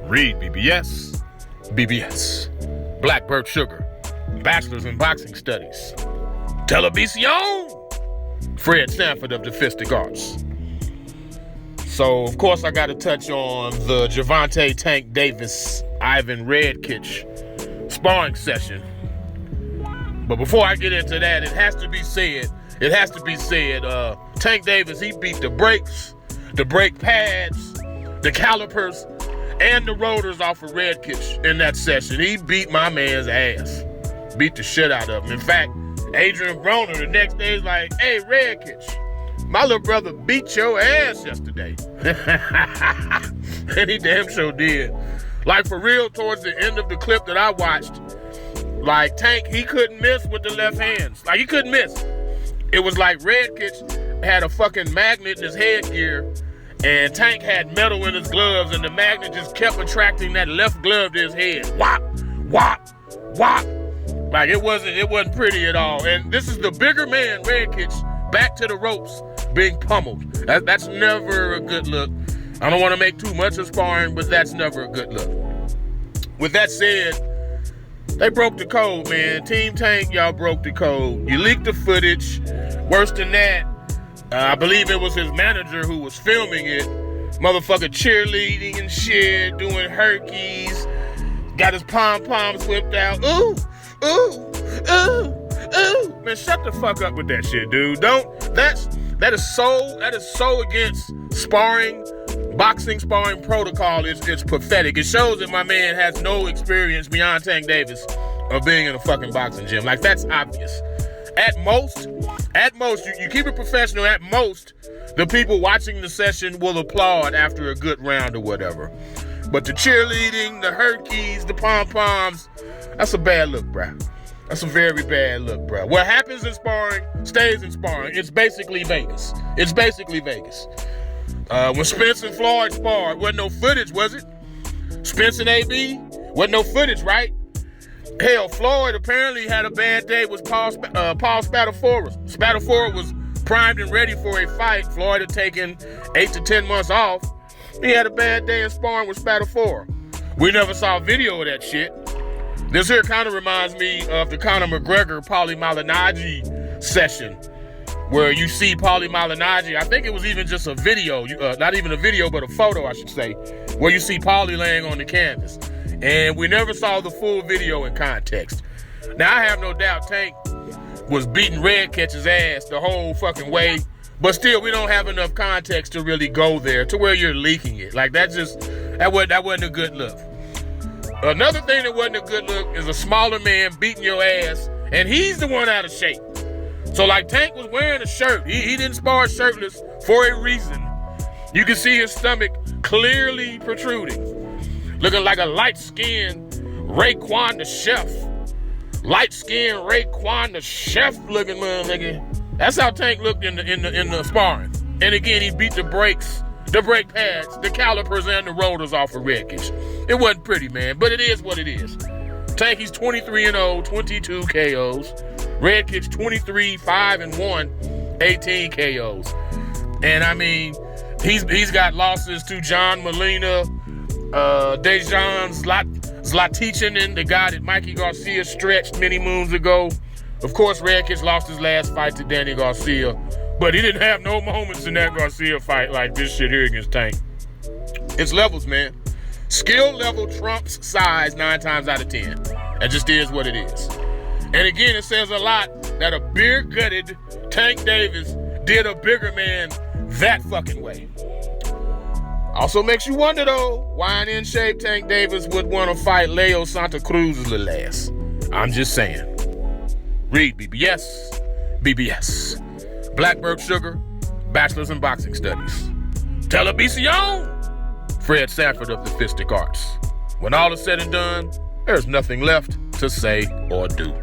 REED-BBS, BBS, Blackbird Sugar, Bachelor's in Boxing Studies, Televisión, Fred Sanford of the Fistic Arts. So, of course, I got to touch on the Gervonta Tank Davis, Ivan Redkach sparring session. But before I get into that, it has to be said, Tank Davis, he beat the brakes, the brake pads, the calipers, and the rotors off of Redkach in that session. He beat my man's ass. Beat the shit out of him. In fact, Adrian Broner the next day is like, hey, Redkach, my little brother beat your ass yesterday. And he damn sure did. Like, for real, towards the end of the clip that I watched, like, Tank, he couldn't miss with the left hands. Like, he couldn't miss. It was like Redkach had a fucking magnet in his headgear, and Tank had metal in his gloves, and the magnet just kept attracting that left glove to his head. Whop, whop, whop. Like, it wasn't pretty at all. And this is the bigger man, Redkach, back to the ropes, being pummeled. That's never a good look. I don't want to make too much of sparring, but that's never a good look. With that said, they broke the code, man. Team Tank, y'all broke the code. You leaked the footage. Worse than that, I believe it was his manager who was filming it. Motherfucker cheerleading and shit, doing herkies. Got his pom-poms whipped out. Ooh, ooh, ooh, ooh. Man, shut the fuck up with that shit, dude. That is so against sparring, boxing sparring protocol. It's pathetic. It shows that my man has no experience beyond Tank Davis of being in a fucking boxing gym. Like, that's obvious. At most, you keep it professional. At most, the people watching the session will applaud after a good round or whatever. But the cheerleading, the herkies, the pom-poms, that's a bad look, bruh. That's a very bad look, bruh. What happens in sparring stays in sparring. It's basically Vegas. When Spence and Floyd sparred, wasn't no footage, was it? Spence and AB, wasn't no footage, right? Hell, Floyd apparently had a bad day with Paul Spadafora. Spadafora was primed and ready for a fight. Floyd had taken 8 to 10 months off. He had a bad day in sparring with Spadafora. We never saw a video of that shit. This here kind of reminds me of the Conor McGregor Paulie Malignaggi session, where you see Paulie Malignaggi. I think it was even just a video, not even a video, but a photo, I should say, where you see Paulie laying on the canvas. And we never saw the full video in context. Now, I have no doubt Tank was beating Redkach's ass the whole fucking way, but still, we don't have enough context to really go there to where you're leaking it. Like, that wasn't a good look. Another thing that wasn't a good look is a smaller man beating your ass, and he's the one out of shape. So, like, Tank was wearing a shirt. He didn't spar shirtless for a reason. You can see his stomach clearly protruding. Looking like a light-skinned Raekwon the Chef. Light-skinned Raekwon the Chef looking motherfucker. That's how Tank looked in the sparring. And again, he beat the brakes, the brake pads, the calipers, and the rotors off of Redkach. It wasn't pretty, man, but it is what it is. Tank, he's 23-0, 22 KOs. Redkach 23, 5-1, 18 KOs. And I mean, he's got losses to John Molina, Dejan Zlaticanin, the guy that Mikey Garcia stretched many moons ago. Of course, Redkach lost his last fight to Danny Garcia, but he didn't have no moments in that Garcia fight like this shit here against Tank. It's levels, man. Skill level trumps size 9 times out of 10. That just is what it is. And again, it says a lot that a beer-gutted Tank Davis did a bigger man that fucking way. Also makes you wonder, though, why an in-shape Tank Davis would want to fight Leo Santa Cruz's little ass. I'm just saying. REED-BBS, BBS, Blackbird Sugar, Bachelor's in Boxing Studies, Televisión, Fred Sanford of the Fistic Arts. When all is said and done, there's nothing left to say or do.